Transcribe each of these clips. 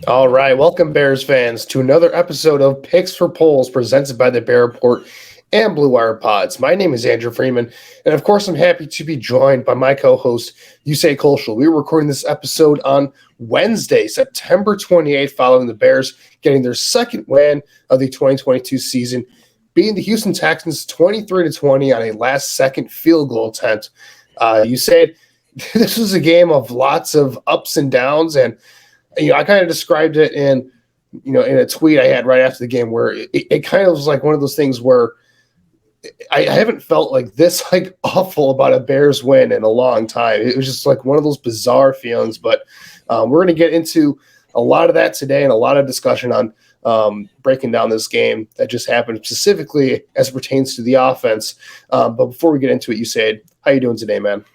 All right, welcome Bears fans to another episode of Picks for Polls presented by the Bear Report and Blue Wire Pods. My name is Andrew Freeman, and of course, I'm happy to be joined by my co-host Usayd Koshul. We were recording this episode on Wednesday, September 28th, following the Bears getting their second win of the 2022 season, beating the Houston Texans 23-20 on a last-second field goal attempt. Usayd, this was a game of lots of ups and downs, and I kind of described it in a tweet I had right after the game where it kind of was like one of those things where I haven't felt like this awful about a Bears win in a long time. It was just like one of those bizarre feelings, but we're going to get into a lot of that today and a lot of discussion on breaking down this game that just happened specifically as it pertains to the offense. But before we get into it, Usayd, how you doing today, man?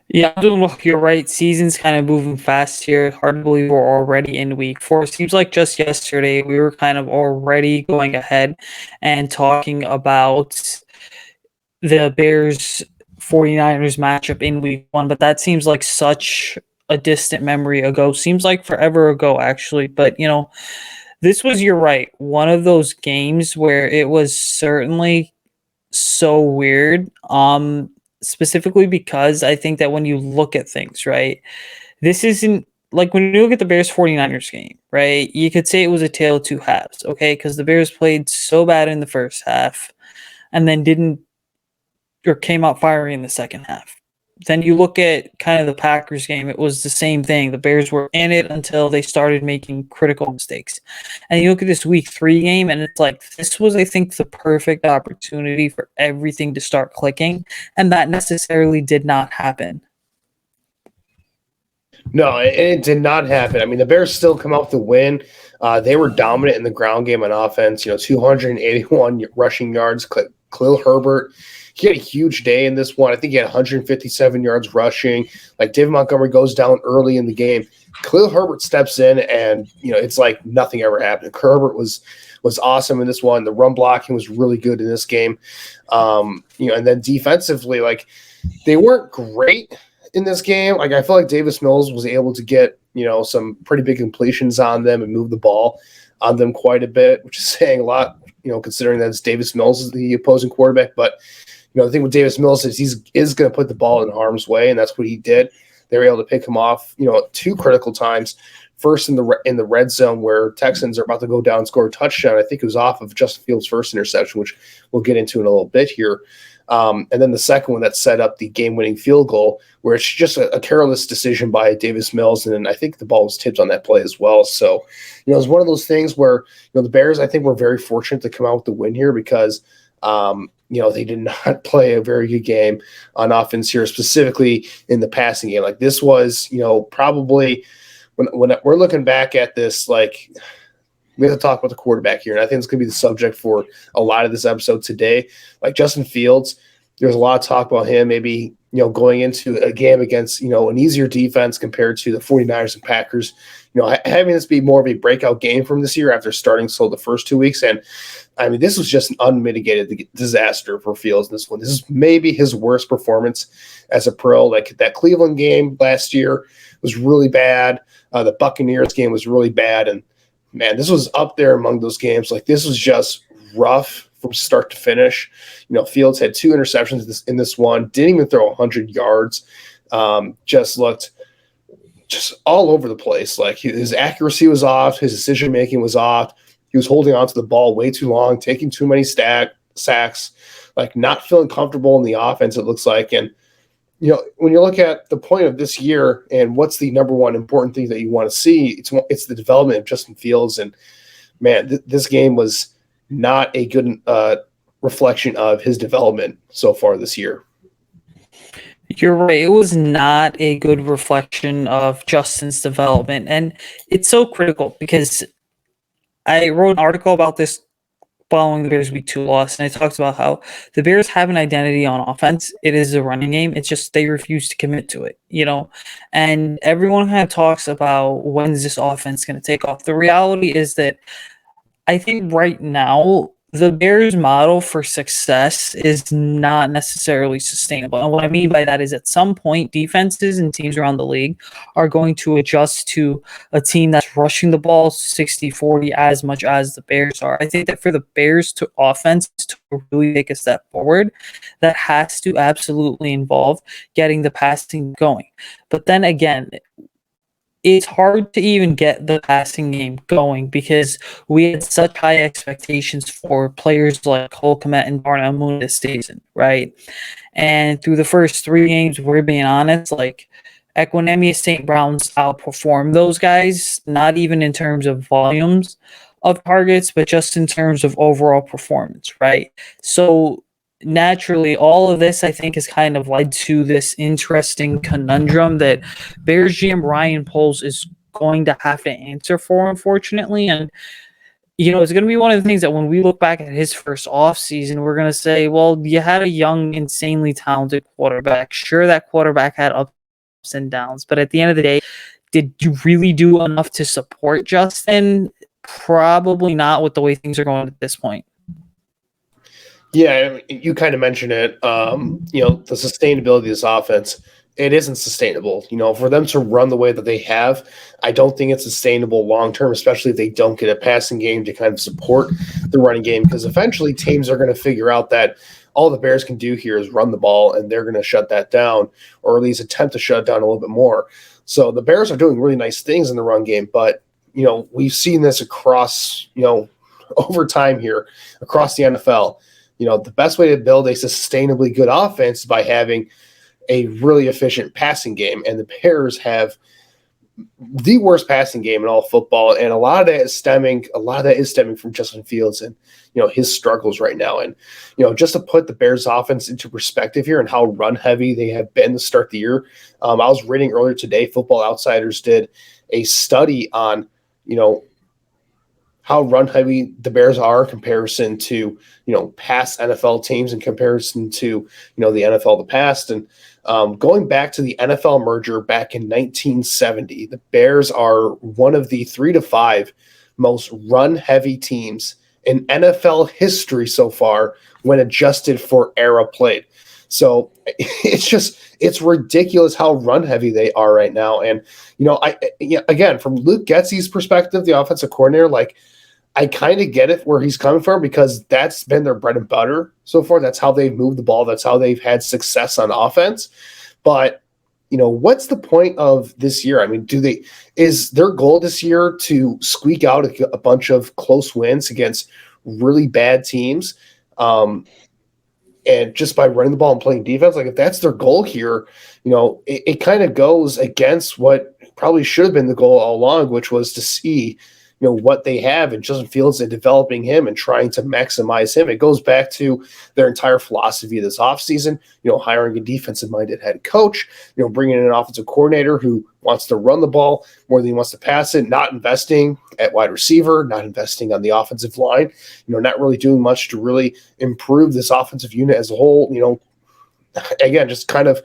Yeah, I'm doing well. You're right. Season's kind of moving fast here. Hard to believe we're already in week 4. Seems like just yesterday we were kind of already going ahead and talking about the Bears 49ers matchup in week 1, but that seems like such a distant memory ago. Seems like forever ago, actually. But, this was, you're right, one of those games where it was certainly so weird. Specifically because I think that when you look at things, right, this isn't like when you look at the Bears 49ers game, right, you could say it was a tale of two halves, okay, because the Bears played so bad in the first half and then didn't or came out firing in the second half. Then you look at kind of the Packers game, it was the same thing. The Bears were in it until they started making critical mistakes. And you look at this week 3 game, and it's like this was, I think, the perfect opportunity for everything to start clicking. And that necessarily did not happen. No, it did not happen. I mean, the Bears still come out with the win. They were dominant in the ground game on offense. 281 rushing yards. Khalil Herbert, he had a huge day in this one. I think he had 157 yards rushing. Like David Montgomery goes down early in the game. Khalil Herbert steps in, and it's like nothing ever happened. Herbert was awesome in this one. The run blocking was really good in this game. And then defensively, like they weren't great in this game. Like I feel like Davis Mills was able to get some pretty big completions on them and move the ball on them quite a bit, which is saying a lot, considering that it's Davis Mills is the opposing quarterback. But the thing with Davis Mills is he's going to put the ball in harm's way, and that's what he did. They were able to pick him off, 2 critical times. First in the red zone where Texans are about to go down and score a touchdown. I think it was off of Justin Fields' first interception, which we'll get into in a little bit here. And then the second one that set up the game-winning field goal, where it's just a careless decision by Davis Mills, and I think the ball was tipped on that play as well. So, it was one of those things where the Bears, I think, were very fortunate to come out with the win here because they did not play a very good game on offense here, specifically in the passing game. Like this was, probably when we're looking back at this, like we have to talk about the quarterback here, and I think it's going to be the subject for a lot of this episode today. Like Justin Fields, there's a lot of talk about him maybe, going into a game against, an easier defense compared to the 49ers and Packers, having this be more of a breakout game from this year after starting slow the first 2 weeks. And I mean, this was just an unmitigated disaster for Fields in this one. This is maybe his worst performance as a pro. Like that Cleveland game last year was really bad. The Buccaneers game was really bad. And man, this was up there among those games. Like this was just rough from start to finish. Fields had 2 interceptions in this one, didn't even throw 100 yards. Just looked just all over the place. Like his accuracy was off, his decision making was off. He was holding on to the ball way too long, taking too many sacks, like not feeling comfortable in the offense, it looks like. And when you look at the point of this year and what's the number one important thing that you want to see, it's the development of Justin Fields. And man, this game was not a good reflection of his development so far this year. You're right. It was not a good reflection of Justin's development. And it's so critical because I wrote an article about this following the Bears week 2 loss, and I talked about how the Bears have an identity on offense. It is a running game. It's just they refuse to commit to it, and everyone kind of talks about when's this offense going to take off. The reality is that I think right now the Bears' model for success is not necessarily sustainable. And what I mean by that is at some point, defenses and teams around the league are going to adjust to a team that's rushing the ball 60-40 as much as the Bears are. I think that for the Bears to offense to really take a step forward, that has to absolutely involve getting the passing going. But then again, it's hard to even get the passing game going because we had such high expectations for players like Cole Kmet and Darnell Mooney this season, right? And through the first 3 games, we're being honest, like Equinemius St. Brown's outperformed those guys, not even in terms of volumes of targets, but just in terms of overall performance, right? So naturally, all of this, I think, has kind of led to this interesting conundrum that Bears GM Ryan Poles is going to have to answer for, unfortunately. And, it's going to be one of the things that when we look back at his first offseason, we're going to say, well, you had a young, insanely talented quarterback. Sure, that quarterback had ups and downs, but at the end of the day, did you really do enough to support Justin? Probably not with the way things are going at this point. Yeah, you kind of mentioned it. The sustainability of this offense, it isn't sustainable. For them to run the way that they have, I don't think it's sustainable long term, especially if they don't get a passing game to kind of support the running game. Because eventually, teams are going to figure out that all the Bears can do here is run the ball, and they're going to shut that down, or at least attempt to shut it down a little bit more. So the Bears are doing really nice things in the run game, but we've seen this across over time here across the NFL. The best way to build a sustainably good offense is by having a really efficient passing game. And the Bears have the worst passing game in all football. And a lot of that is stemming from Justin Fields and, his struggles right now. And, just to put the Bears offense into perspective here and how run heavy they have been to start the year. I was reading earlier today, Football Outsiders did a study on, how run heavy the Bears are in comparison to, past NFL teams in comparison to, the NFL of the past. And going back to the NFL merger back in 1970, the Bears are one of the 3 to 5 most run heavy teams in NFL history so far when adjusted for era played. So it's ridiculous how run heavy they are right now. And, again, from Luke Getsy's perspective, the offensive coordinator, I kind of get it where he's coming from because that's been their bread and butter so far. That's how they've moved the ball. That's how they've had success on offense. But, what's the point of this year? I mean, is their goal this year to squeak out a bunch of close wins against really bad teams? And just by running the ball and playing defense, if that's their goal here, it kind of goes against what probably should have been the goal all along, which was to see what they have and Justin Fields and developing him and trying to maximize him. It goes back to their entire philosophy this offseason, hiring a defensive-minded head coach, bringing in an offensive coordinator who wants to run the ball more than he wants to pass it, not investing at wide receiver, not investing on the offensive line, not really doing much to really improve this offensive unit as a whole. Again, just kind of,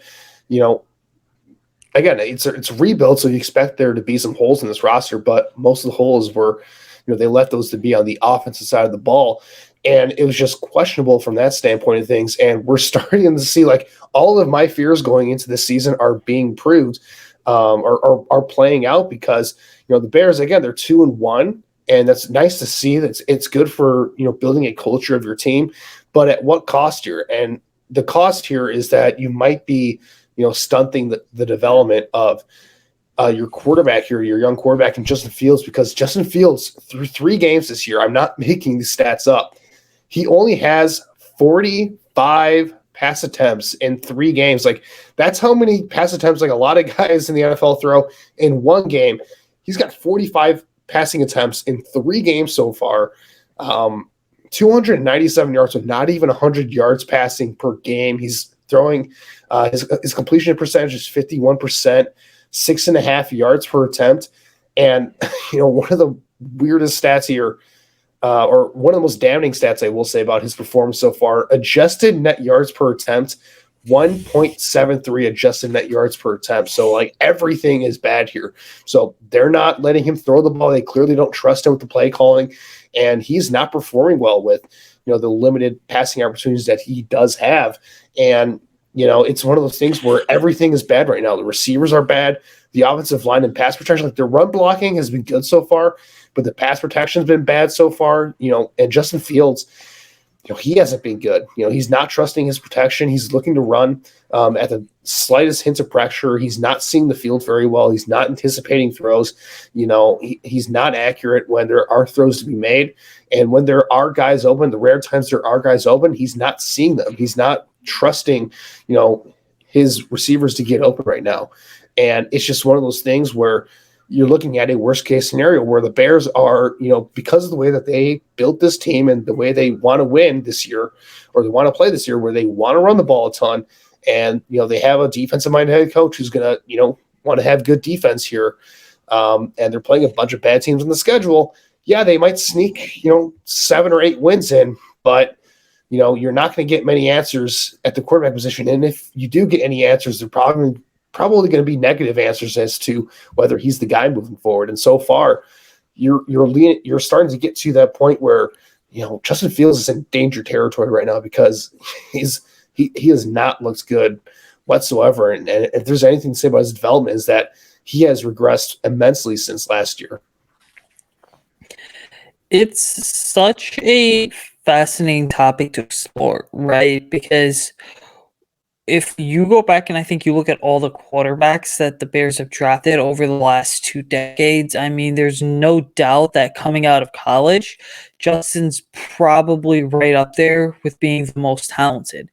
again, it's a rebuild, so you expect there to be some holes in this roster, but most of the holes were, they left those to be on the offensive side of the ball. And it was just questionable from that standpoint of things. And we're starting to see all of my fears going into this season are being proved or are playing out because, the Bears, again, they're 2-1. And that's nice to see. It's good for, building a culture of your team. But at what cost here? And the cost here is that you might be stunting the development of your quarterback here, your young quarterback, and Justin Fields, because Justin Fields, through 3 games this year, I'm not making these stats up, he only has 45 pass attempts in 3 games. That's how many pass attempts a lot of guys in the NFL throw in one game. He's got 45 passing attempts in 3 games so far. 297 yards with not even 100 yards passing per game. He's throwing his completion percentage is 51%, 6.5 yards per attempt. And, one of the weirdest stats here, or one of the most damning stats I will say about his performance so far, adjusted net yards per attempt, 1.73 adjusted net yards per attempt. So everything is bad here. So they're not letting him throw the ball. They clearly don't trust him with the play calling, and he's not performing well with the limited passing opportunities that he does have. And, it's one of those things where everything is bad right now. The receivers are bad. The offensive line and pass protection, like their run blocking has been good so far, but the pass protection has been bad so far, and Justin Fields, he hasn't been good. He's not trusting his protection. He's looking to run at the slightest hint of pressure. He's not seeing the field very well. He's not anticipating throws. He's not accurate when there are throws to be made. And when there are guys open, the rare times there are guys open, he's not seeing them. He's not trusting, his receivers to get open right now. And it's just one of those things where you're looking at a worst case scenario where the Bears are, because of the way that they built this team and the way they want to win this year, or they want to play this year, where they want to run the ball a ton. And, they have a defensive minded head coach who's going to, want to have good defense here. And they're playing a bunch of bad teams on the schedule. Yeah, they might sneak, 7 or 8 wins in, but, you're not going to get many answers at the quarterback position. And if you do get any answers, they're probably going to be negative answers as to whether he's the guy moving forward. And so far, you're starting to get to that point where Justin Fields is in danger territory right now because he has not looked good whatsoever. And if there's anything to say about his development, is that he has regressed immensely since last year. It's such a fascinating topic to explore, right? Because if you go back and I think you look at all the quarterbacks that the Bears have drafted over the last 2 decades, I mean, there's no doubt that coming out of college, Justin's probably right up there with being the most talented.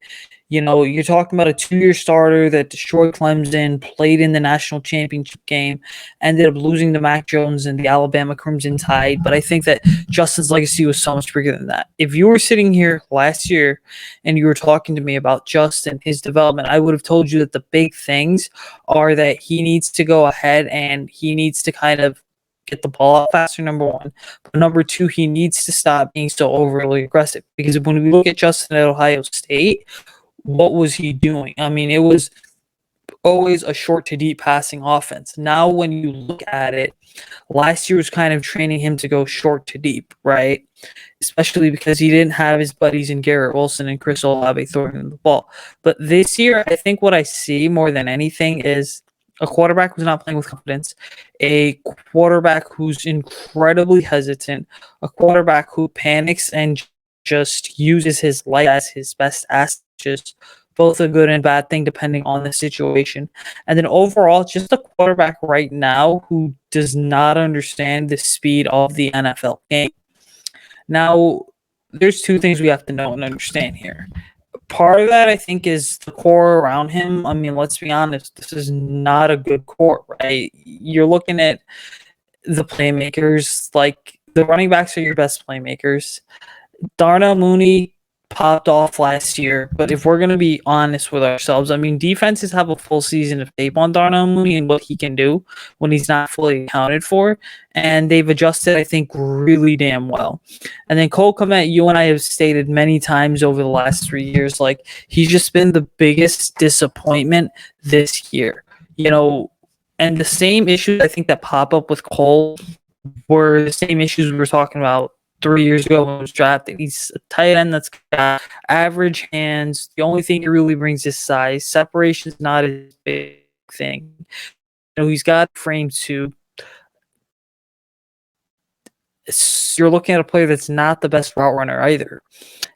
You're talking about a 2-year starter that destroyed Clemson, played in the national championship game, ended up losing to Mac Jones and the Alabama Crimson Tide. But I think that Justin's legacy was so much bigger than that. If you were sitting here last year and you were talking to me about Justin, his development, I would have told you that the big things are that he needs to go ahead and he needs to kind of get the ball out faster, number one. But number two, he needs to stop being so overly aggressive. Because when we look at Justin at Ohio State, what was he doing? I mean, it was always a short to deep passing offense. Now, when you look at it, last year was kind of training him to go short to deep, right? Especially because he didn't have his buddies in Garrett Wilson and Chris Olave throwing him the ball. But this year, I think what I see more than anything is a quarterback who's not playing with confidence, a quarterback who's incredibly hesitant, a quarterback who panics and just uses his life as his best asset. Just both a good and bad thing depending on the situation. And then overall, just a quarterback right now who does not understand the speed of the NFL game. Now, there's 2 things we have to know and understand here. Part of that, I think, is the core around him. I mean, let's be honest, this is not a good core, right? You're looking at the playmakers, like the running backs are your best playmakers. Darnell Mooney popped off last year, but if we're going to be honest with ourselves, I mean, defenses have a full season of tape on Darnell Mooney and what he can do when he's not fully accounted for, and they've adjusted, I think, really damn well. And then Cole Kmet, you and I have stated many times over the last 3 years, like, he's just been the biggest disappointment this year, and the same issues I think that pop up with Cole were the same issues we were talking about 3 years ago when he was drafted. He's a tight end that's got average hands. The only thing he really brings is size. Separation is not a big thing. He's got frame too. You're looking at a player that's not the best route runner either.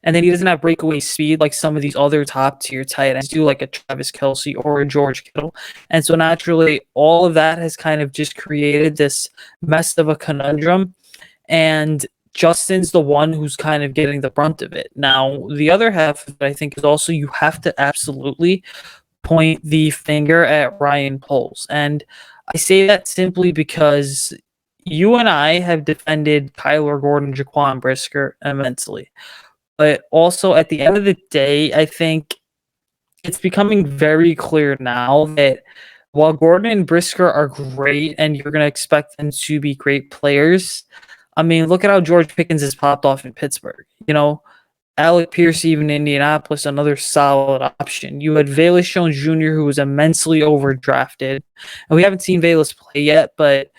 And then he doesn't have breakaway speed like some of these other top tier tight ends do, like a Travis Kelce or a George Kittle. And so naturally, all of that has kind of just created this mess of a conundrum. And Justin's the one who's kind of getting the brunt of it. Now, the other half, I think, is also you have to absolutely point the finger at Ryan Poles. And I say that simply because you and I have defended Kyler Gordon, Jaquan Brisker immensely. But also, at the end of the day, I think it's becoming very clear now that while Gordon and Brisker are great and you're going to expect them to be great players, I mean, look at how George Pickens has popped off in Pittsburgh. Alec Pierce, even in Indianapolis, another solid option. You had Velus Jones Jr., who was immensely overdrafted. And we haven't seen Velus play yet, but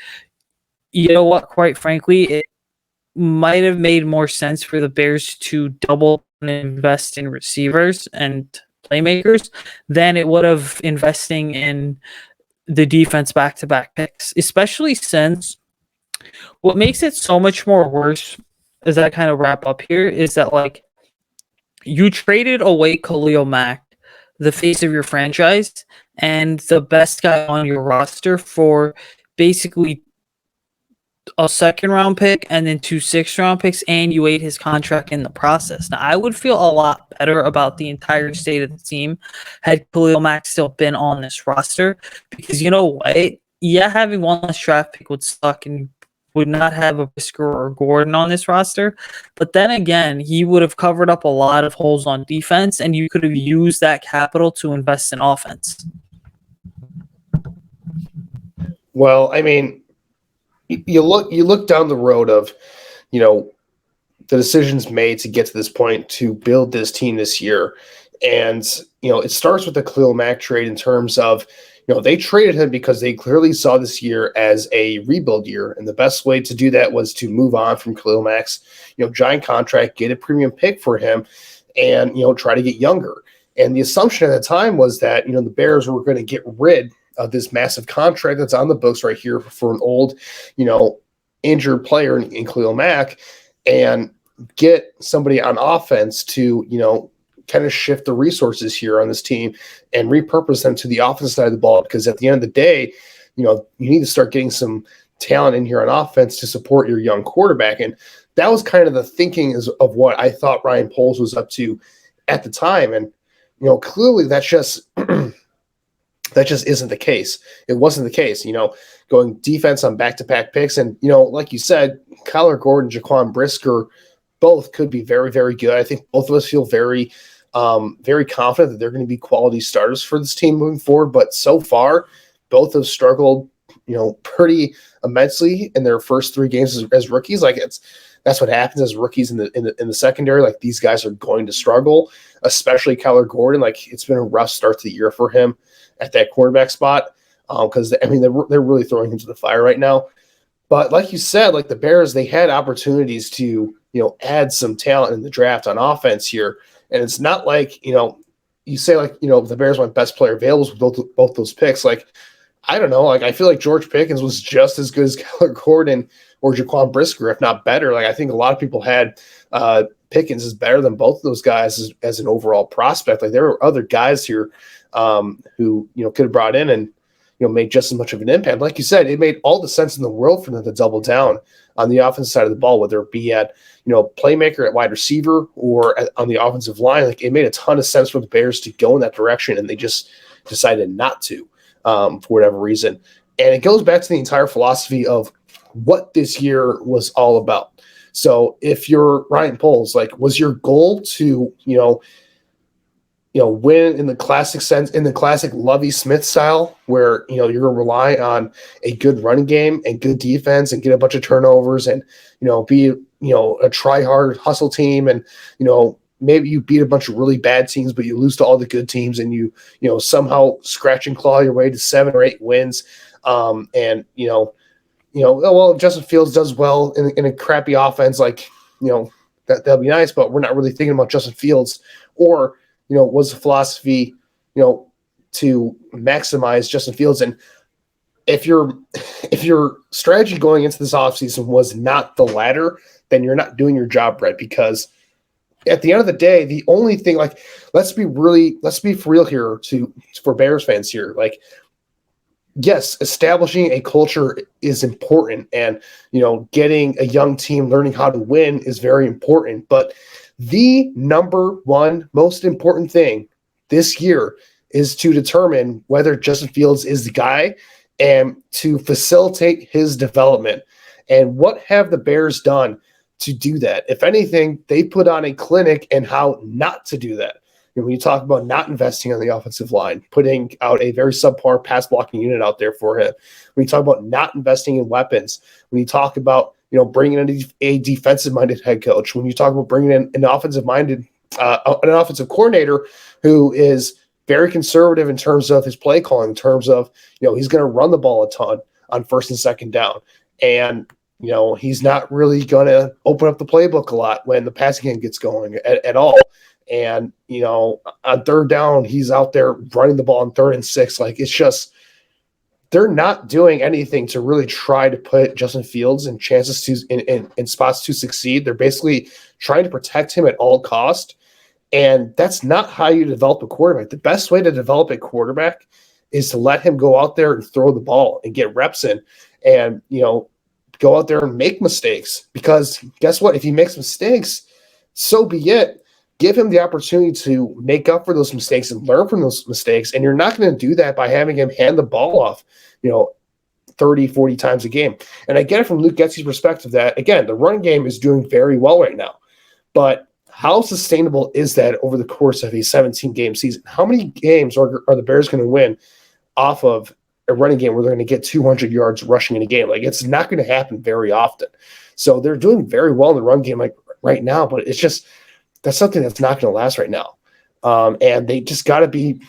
you know what? Quite frankly, might have made more sense for the Bears to double and invest in receivers and playmakers than it would have investing in the defense back-to-back picks, especially since what makes it so much more worse as I kind of wrap up here is that like you traded away Khalil Mack, the face of your franchise, and the best guy on your roster for basically a second round pick and then 2 6th-round picks, and you ate his contract in the process. Now, I would feel a lot better about the entire state of the team had Khalil Mack still been on this roster, because you know what? Yeah, having one less draft pick would suck and would not have a Brisker or Gordon on this roster. But then again, he would have covered up a lot of holes on defense, and you could have used that capital to invest in offense. Well, I mean, you look down the road of, the decisions made to get to this point to build this team this year. And, it starts with the Khalil Mack trade in terms of, they traded him because they clearly saw this year as a rebuild year. And the best way to do that was to move on from Khalil Mack's, giant contract, get a premium pick for him and, try to get younger. And the assumption at the time was that, the Bears were going to get rid of this massive contract that's on the books right here for an old, injured player in Khalil Mack and get somebody on offense to, kind of shift the resources here on this team and repurpose them to the offensive side of the ball. Because at the end of the day, you need to start getting some talent in here on offense to support your young quarterback. And that was kind of the thinking of what I thought Ryan Poles was up to at the time. And, clearly that's just that just isn't the case. It wasn't the case, going defense on back-to-back picks. And, like you said, Kyler Gordon, Jaquan Brisker, both could be very, very good. I think both of us feel very, very confident that they're going to be quality starters for this team moving forward. But so far, both have struggled, pretty immensely in their first 3 games as rookies. Like that's what happens as rookies in the secondary. Like these guys are going to struggle, especially Kyler Gordon. Like it's been a rough start to the year for him at that quarterback spot. Because they're really throwing him to the fire right now. But like you said, like the Bears, they had opportunities to, add some talent in the draft on offense here. And it's not like, you say like, the Bears went best player available with both those picks. Like, I don't know. Like, I feel like George Pickens was just as good as Kyler Gordon or Jaquan Brisker, if not better. Like, I think a lot of people had Pickens is better than both of those guys as an overall prospect. Like, there were other guys here who, could have brought in and, made just as much of an impact. Like you said, it made all the sense in the world for them to double down on the offensive side of the ball, whether it be at, playmaker at wide receiver or on the offensive line. Like it made a ton of sense for the Bears to go in that direction, and they just decided not to for whatever reason. And it goes back to the entire philosophy of what this year was all about. So if you're Ryan Poles, like, was your goal to, win in the classic sense, in the classic Lovie Smith style, where, you're going to rely on a good running game and good defense and get a bunch of turnovers and, be, a try hard hustle team. And, maybe you beat a bunch of really bad teams, but you lose to all the good teams and you somehow scratch and claw your way to 7 or 8 wins. And, well, Justin Fields does well in a crappy offense. Like, that'll be nice, but we're not really thinking about Justin Fields. Or, was the philosophy, to maximize Justin Fields. And if your strategy going into this offseason was not the latter, then you're not doing your job right. Because at the end of the day, the only thing, like, let's be for real here for Bears fans here. Like, yes, establishing a culture is important, and, getting a young team learning how to win is very important. But the number one most important thing this year is to determine whether Justin Fields is the guy and to facilitate his development. And what have the Bears done to do that? If anything, they put on a clinic in how not to do that. When you talk about not investing on the offensive line, putting out a very subpar pass blocking unit out there for him. When you talk about not investing in weapons, when you talk about bringing in a defensive-minded head coach, when you talk about bringing in an offensive-minded, an offensive coordinator who is very conservative in terms of his play calling, in terms of, he's going to run the ball a ton on first and second down. And, He's not really going to open up the playbook a lot when the passing game gets going at all. And, on third down, he's out there running the ball on 3rd and 6. Like, it's just, they're not doing anything to really try to put Justin Fields in chances to in spots to succeed. They're basically trying to protect him at all cost. And that's not how you develop a quarterback. The best way to develop a quarterback is to let him go out there and throw the ball and get reps in and, go out there and make mistakes. Because guess what? If he makes mistakes, so be it. Give him the opportunity to make up for those mistakes and learn from those mistakes. And you're not going to do that by having him hand the ball off, 30, 40 times a game. And I get it from Luke Getsy's perspective that, again, the run game is doing very well right now. But how sustainable is that over the course of a 17-game season? How many games are the Bears going to win off of a running game where they're going to get 200 yards rushing in a game? Like, it's not going to happen very often. So they're doing very well in the run game like right now, but it's just that's something that's not going to last right now. And they just got to be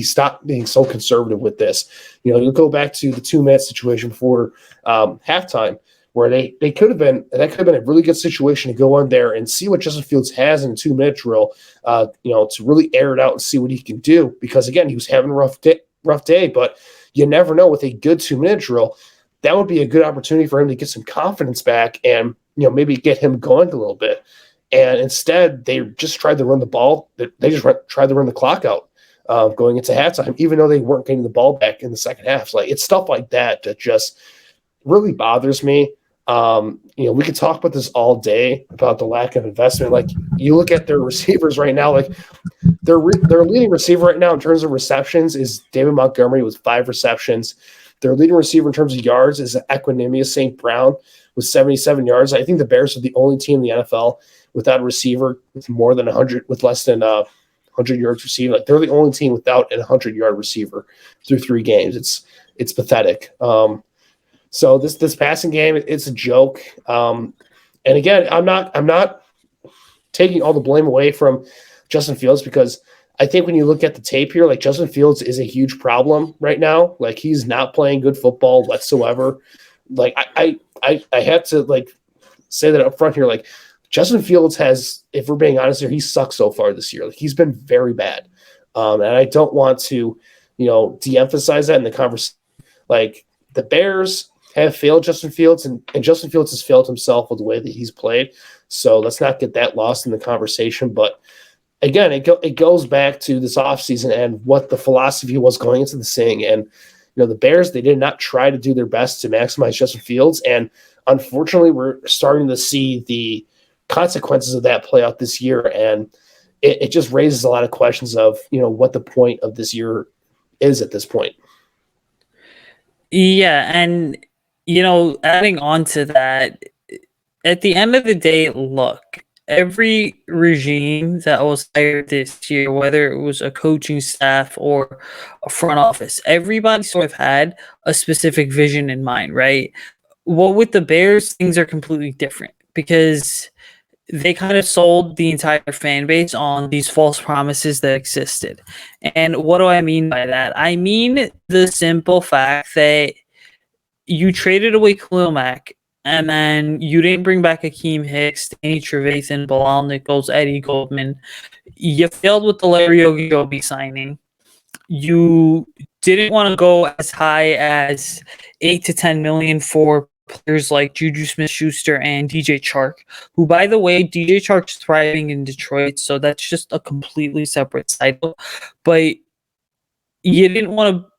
stop being so conservative with this. You go back to the 2-minute situation before halftime, where they could have been a really good situation to go on there and see what Justin Fields has in a 2-minute drill, to really air it out and see what he can do. Because again, he was having a rough day, but you never know with a good 2-minute drill, that would be a good opportunity for him to get some confidence back and maybe get him going a little bit. And instead, they just tried to run the ball. They just tried to run the clock out going into halftime, even though they weren't getting the ball back in the second half. So, it's stuff like that just really bothers me. We could talk about this all day about the lack of investment. Like, you look at their receivers right now, like their leading receiver right now in terms of receptions is David Montgomery with 5 receptions. Their leading receiver in terms of yards is Equanimeous St. Brown with 77 yards. I think the Bears are the only team in the NFL without a receiver with more than 100, with less than 100 yards receiving. Like, they're the only team without a 100-yard receiver through 3 games. It's pathetic. So this passing game, it's a joke. And again, I'm not taking all the blame away from Justin Fields, because I think when you look at the tape here, like, Justin Fields is a huge problem right now. Like, he's not playing good football whatsoever. Like, I have to say that up front here. Like, Justin Fields has, if we're being honest here, he sucks so far this year. Like, he's been very bad. And I don't want to, de-emphasize that in the conversation. Like, the Bears have failed Justin Fields, and Justin Fields has failed himself with the way that he's played. So let's not get that lost in the conversation. But again, it goes back to this offseason and what the philosophy was going into this thing. And, the Bears, they did not try to do their best to maximize Justin Fields. And unfortunately, we're starting to see the consequences of that play out this year. And it just raises a lot of questions of, what the point of this year is at this point. Yeah, and adding on to that, at the end of the day, look, every regime that was hired this year, whether it was a coaching staff or a front office, everybody sort of had a specific vision in mind, right? Well, with the Bears, things are completely different because they kind of sold the entire fan base on these false promises that existed. And what do I mean by that? I mean the simple fact that you traded away Khalil Mack, and then you didn't bring back Akeem Hicks, Danny Trevathan, Bilal Nichols, Eddie Goldman. You failed with the Larry Ogunjobi signing. You didn't want to go as high as 8 to 10 million for players like Juju Smith-Schuster and DJ Chark, who, by the way, DJ Chark's thriving in Detroit, so that's just a completely separate side. But you didn't want to,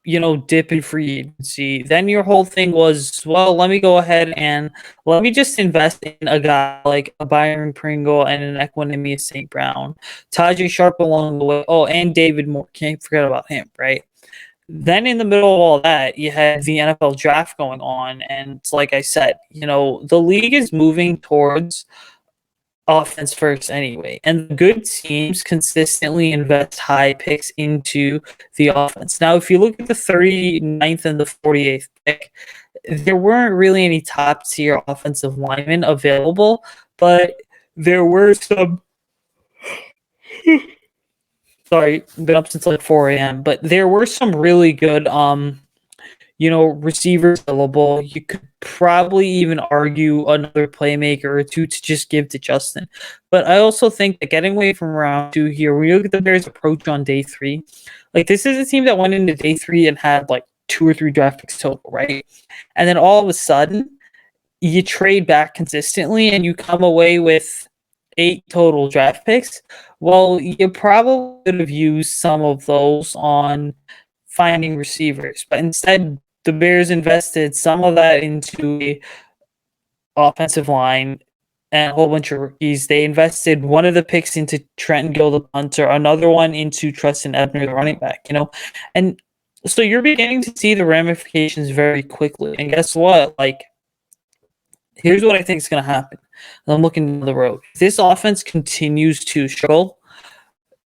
dip in free agency. Then your whole thing was, well, let me go ahead and let me just invest in a guy like a Byron Pringle and an Equanimeous St. Brown, Tajay Sharp along the way. Oh, and David Moore. Can't forget about him, right? Then in the middle of all that, you had the NFL draft going on. And it's like I said, the league is moving towards offense first anyway. And good teams consistently invest high picks into the offense. Now, if you look at the 39th and the 48th pick, there weren't really any top tier offensive linemen available, but there were some. Sorry, been up since like 4 a.m. But there were some really good receivers available. You could probably even argue another playmaker or two to just give to Justin. But I also think that getting away from round 2 here, when you look at the Bears' approach on day 3, like this is a team that went into day 3 and had like 2 or 3 draft picks total, right? And then all of a sudden, you trade back consistently and you come away with 8 total draft picks. Well, you probably could have used some of those on finding receivers, but instead the Bears invested some of that into a offensive line and a whole bunch of rookies. They invested one of the picks into Trenton Gill, the punter, another one into Treston Ebner, the running back, and so you're beginning to see the ramifications very quickly. And guess what? Like, here's what I think is going to happen. I'm looking down the road. If this offense continues to struggle,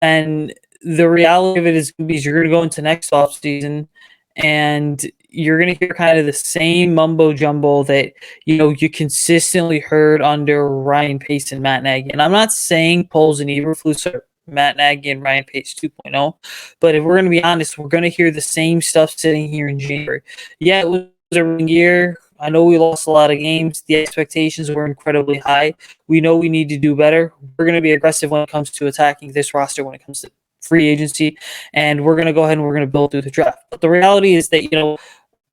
and the reality of it is you're going to go into next offseason and you're going to hear kind of the same mumbo jumbo that you consistently heard under Ryan Pace and Matt Nagy. And I'm not saying Poles and Eberflus are Matt Nagy and Ryan Pace 2.0, but if we're going to be honest, we're going to hear the same stuff sitting here in January. Yeah, it was a year. I know we lost a lot of games. The expectations were incredibly high. We know we need to do better. We're going to be aggressive when it comes to attacking this roster, when it comes to free agency, and we're going to go ahead and we're going to build through the draft. But the reality is that,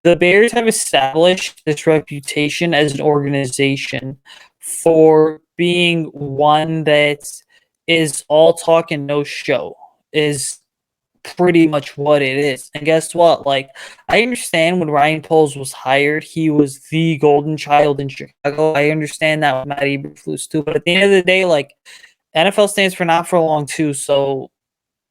the Bears have established this reputation as an organization for being one that is all talk and no show, is pretty much what it is. And guess what? Like, I understand when Ryan Poles was hired, he was the golden child in Chicago. I understand that with Matt Eberflus too. But at the end of the day, like, NFL stands for not for long too. So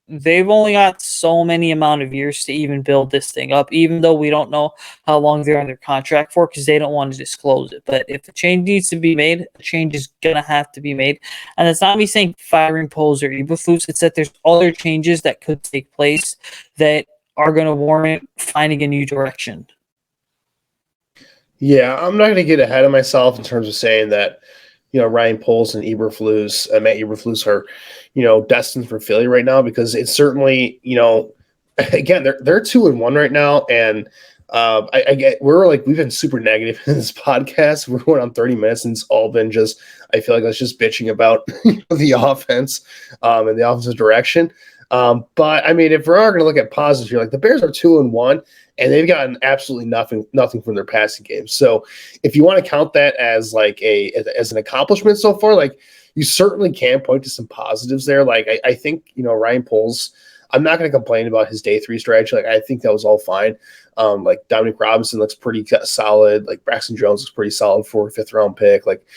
they've only got so many amount of years to even build this thing up, even though we don't know how long they're under contract for because they don't want to disclose it. But if the change needs to be made, a change is going to have to be made. And it's not me saying firing Poles or Eberflus. It's that there's other changes that could take place that are going to warrant finding a new direction. Yeah, I'm not going to get ahead of myself in terms of saying that, Ryan Poles and Eberflus, Matt Eberflus are, destined for failure right now, because it's certainly, again, they're 2-1 right now. And I get, we've been super negative in this podcast. We're going on 30 minutes and it's all been just, I feel like it's just bitching about the offense and the offensive direction. But I mean, if we're going to look at positives here, like the Bears are 2-1 and they've gotten absolutely nothing from their passing game. So if you want to count that as like as an accomplishment so far, like you certainly can point to some positives there. Like I think, Ryan Poles, I'm not going to complain about his day 3 strategy. Like I think that was all fine. Like Dominic Robinson looks pretty solid. Like Braxton Jones looks pretty solid for a 5th round pick. Like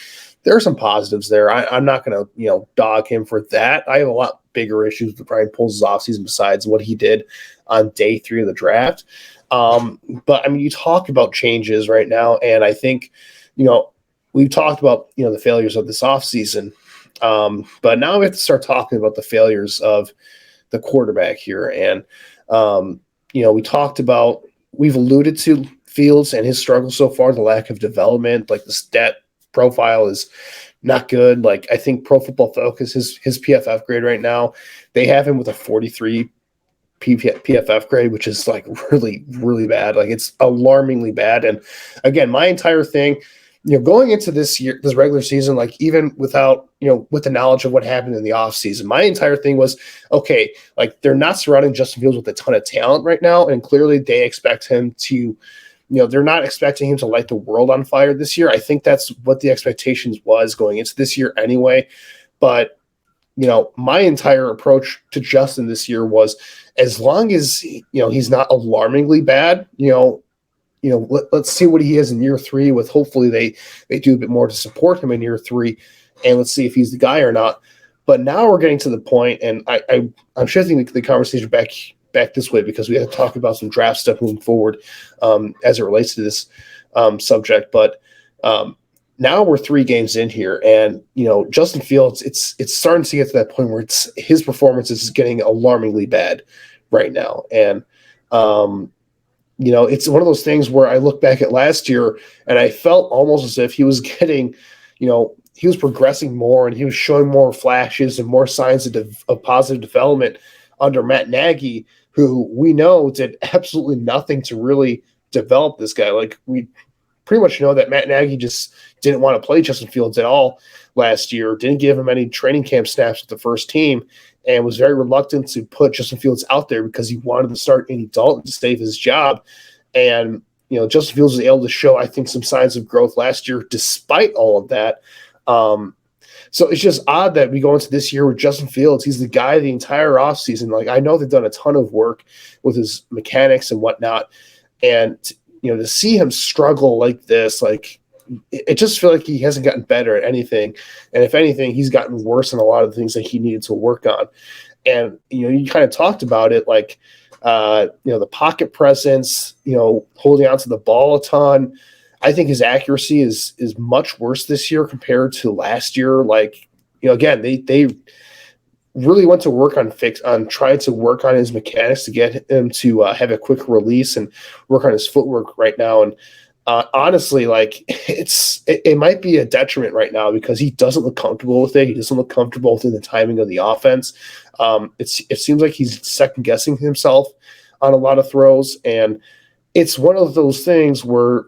there are some positives there. I'm not going to, dog him for that. I have a lot bigger issues with Ryan Poles' offseason besides what he did on day 3 of the draft. But I mean, you talk about changes right now, and I think, we've talked about, the failures of this offseason. But now we have to start talking about the failures of the quarterback here. And, we've alluded to Fields and his struggle so far, the lack of development, like the stat profile is not good. Like I think Pro Football Focus, his PFF grade right now, they have him with a 43 PFF grade, which is like really, really bad. Like it's alarmingly bad. And again, my entire thing, going into this regular season, like even without, with the knowledge of what happened in the offseason, my entire thing was, okay, like they're not surrounding Justin Fields with a ton of talent right now. And clearly they expect him to, they're not expecting him to light the world on fire this year. I think that's what the expectations was going into this year anyway. But, my entire approach to Justin this year was, as long as, he's not alarmingly bad, let's see what he is in year 3 with, hopefully they do a bit more to support him in year 3, and let's see if he's the guy or not. But now we're getting to the point, and I'm shifting the conversation back this way because we have to talk about some draft stuff moving forward as it relates to this subject. But now we're 3 games in here, and Justin Fields, it's starting to get to that point where his performance is getting alarmingly bad right now. And it's one of those things where I look back at last year and I felt almost as if he was getting, he was progressing more and he was showing more flashes and more signs of positive development under Matt Nagy, who we know did absolutely nothing to really develop this guy. Like, we pretty much know that Matt Nagy just didn't want to play Justin Fields at all last year, didn't give him any training camp snaps with the first team, and was very reluctant to put Justin Fields out there because he wanted to start Andy Dalton to save his job. And, Justin Fields was able to show, I think, some signs of growth last year despite all of that. So it's just odd that we go into this year with Justin Fields. He's the guy the entire offseason. Like, I know they've done a ton of work with his mechanics and whatnot. And, to see him struggle like this, like, it just feels like he hasn't gotten better at anything. And if anything, he's gotten worse in a lot of the things that he needed to work on. And, you kind of talked about it, like, the pocket presence, holding on to the ball a ton. I think his accuracy is much worse this year compared to last year. Like, again, they really went to work on trying to work on his mechanics to get him to have a quick release and work on his footwork right now. And honestly, like, it might be a detriment right now because he doesn't look comfortable with it. He doesn't look comfortable with the timing of the offense. It seems like he's second guessing himself on a lot of throws, and it's one of those things where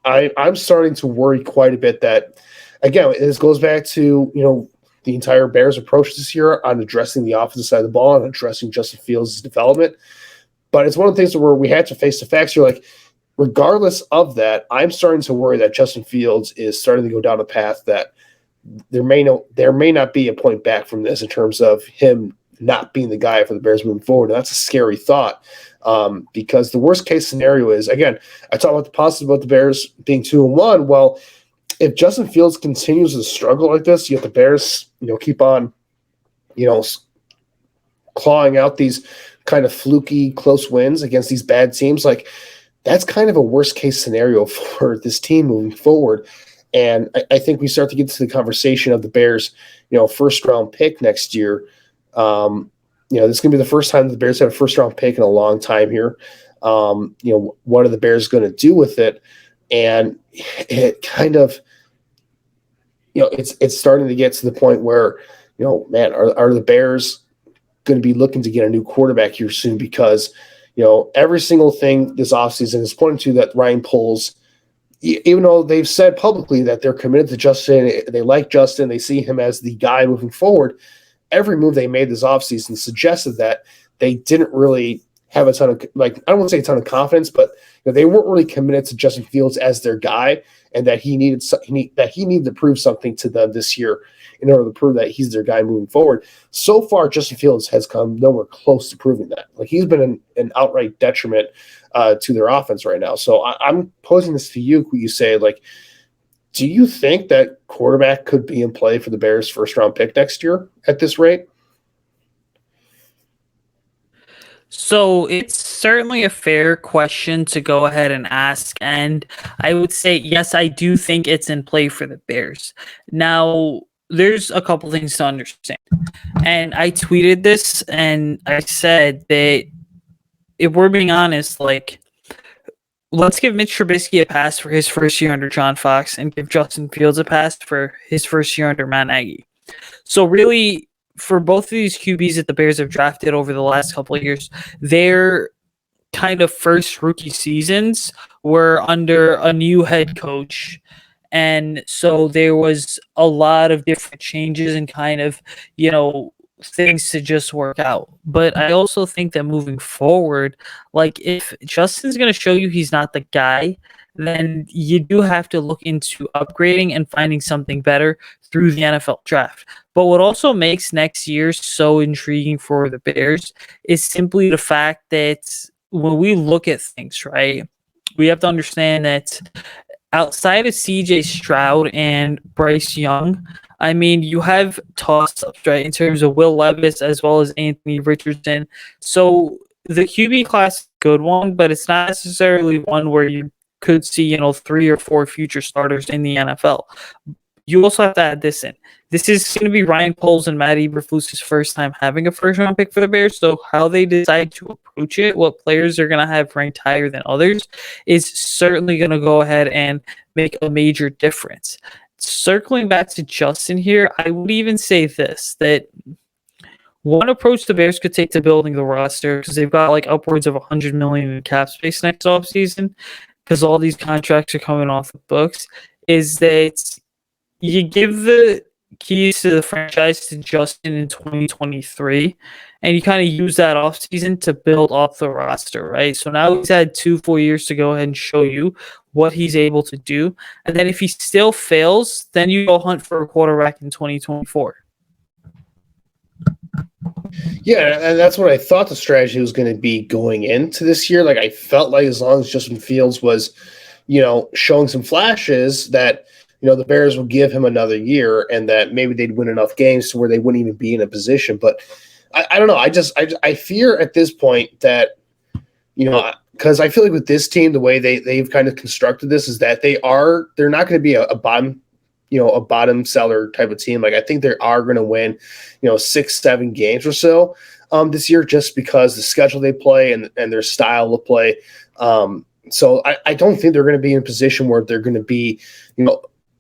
I'm starting to worry quite a bit that, again, this goes back to the entire Bears approach this year on addressing the offensive side of the ball and addressing Justin Fields' development. But it's one of the things where we had to face the facts. You're like, regardless of that, I'm starting to worry that Justin Fields is starting to go down a path that there may not be a point back from this in terms of him not being the guy for the Bears moving forward. And that's a scary thought because the worst case scenario is, again, I talked about the positive about the Bears being 2-1. Well, if Justin Fields continues to struggle like this, yet the Bears, keep on, clawing out these kind of fluky close wins against these bad teams, like, that's kind of a worst case scenario for this team moving forward. And I think we start to get to the conversation of the Bears, first round pick next year. This is going to be the first time the Bears have a first round pick in a long time here. What are the Bears going to do with it? And it kind of, it's starting to get to the point where, man, are the Bears going to be looking to get a new quarterback here soon? Because, every single thing this offseason is pointing to that Ryan Poles, even though they've said publicly that they're committed to Justin, they like Justin, they see him as the guy moving forward, every move they made this offseason suggested that they didn't really have a ton of, like, I don't want to say a ton of confidence, but they weren't really committed to Justin Fields as their guy, and that he needed to prove something to them this year in order to prove that he's their guy moving forward. So far, Justin Fields has come nowhere close to proving that. Like, he's been an outright detriment to their offense right now. So I'm posing this to you, Usayd, like, do you think that quarterback could be in play for the Bears' first-round pick next year at this rate? So it's certainly a fair question to go ahead and ask. And I would say, yes, I do think it's in play for the Bears. Now, there's a couple things to understand. And I tweeted this and I said that if we're being honest, like, let's give Mitch Trubisky a pass for his first year under John Fox and give Justin Fields a pass for his first year under Matt Nagy. So really, for both of these QBs that the Bears have drafted over the last couple of years, their kind of first rookie seasons were under a new head coach. And so there was a lot of different changes and kind of, things to just work out. But I also think that moving forward, like, if Justin's going to show you he's not the guy, then you do have to look into upgrading and finding something better through the NFL draft. But what also makes next year so intriguing for the Bears is simply the fact that when we look at things, right, we have to understand that outside of CJ Stroud and Bryce Young, I mean, you have toss-ups, right, in terms of Will Levis as well as Anthony Richardson. So the QB class is a good one, but it's not necessarily one where you could see, 3 or 4 future starters in the NFL. You also have to add this in. This is going to be Ryan Poles and Matt Eberflus's first time having a first-round pick for the Bears, so how they decide to approach it, what players are going to have ranked higher than others, is certainly going to go ahead and make a major difference. Circling back to Justin here, I would even say this, that One approach the Bears could take to building the roster, because they've got like upwards of 100 million in cap space next offseason, because all these contracts are coming off the books, is that you give the keys to the franchise to Justin in 2023, and you kind of use that offseason to build up the roster, right? So now he's had 2 full years to go ahead and show you what he's able to do. And then if he still fails, then you go hunt for a quarterback in 2024. Yeah, and that's what I thought the strategy was going to be going into this year. Like, I felt like as long as Justin Fields was, showing some flashes that, the Bears would give him another year and that maybe they'd win enough games to where they wouldn't even be in a position. But I don't know. I fear at this point that, because I feel like with this team, the way they've kind of constructed this is that they're not going to be a bottom, a bottom seller type of team. Like, I think they are going to win, 6-7 games or so this year, just because the schedule they play and their style of play. So I don't think they're going to be in a position where they're going to be,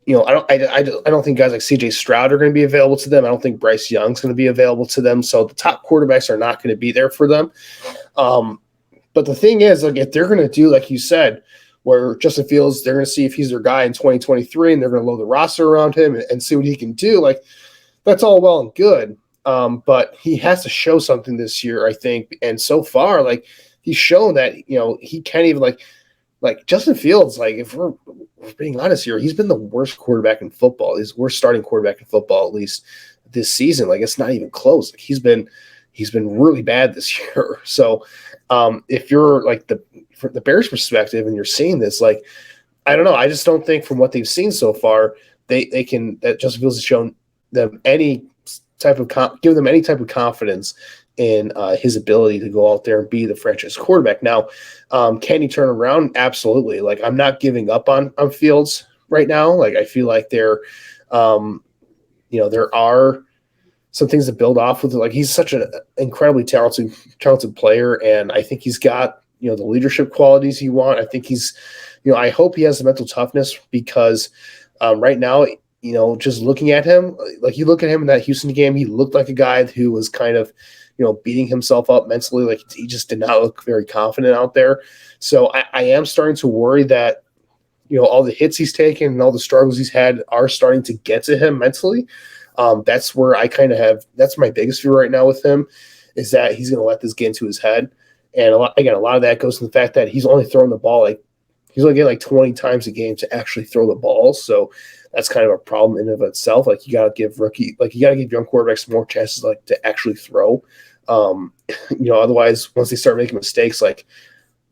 I don't think guys like C.J. Stroud are going to be available to them. I don't think Bryce Young's going to be available to them. So the top quarterbacks are not going to be there for them. But the thing is, like, if they're going to do, like you said, where Justin Fields, they're going to see if he's their guy in 2023 and they're going to load the roster around him and see what he can do. Like, that's all well and good. But he has to show something this year, I think. And so far, like, he's shown that, he can't even like Justin Fields, like, if we're being honest here, he's been the worst quarterback in football. He's the worst starting quarterback in football, at least this season. Like, it's not even close. Like, he's been really bad this year. So if you're like from the Bears perspective and you're seeing this, like, I don't know. I just don't think from what they've seen so far, that Justin Fields has shown them any type of give them any type of confidence in his ability to go out there and be the franchise quarterback. Now, can he turn around? Absolutely. Like, I'm not giving up on Fields right now. Like, I feel like there are some things to build off with. Like, he's such an incredibly talented player, and I think he's got, the leadership qualities you want. I think he's, I hope he has the mental toughness, because right now, just looking at him, like, you look at him in that Houston game, he looked like a guy who was kind of, beating himself up mentally. Like, he just did not look very confident out there. So I am starting to worry that, all the hits he's taken and all the struggles he's had are starting to get to him mentally. That's where I kind of that's my biggest fear right now with him, is that he's going to let this get into his head. And a lot of that goes to the fact that he's only throwing the ball, like, he's only getting like 20 times a game to actually throw the ball. So that's kind of a problem in and of itself. Like, you got to give young quarterbacks more chances, like, to actually throw. Otherwise, once they start making mistakes, like,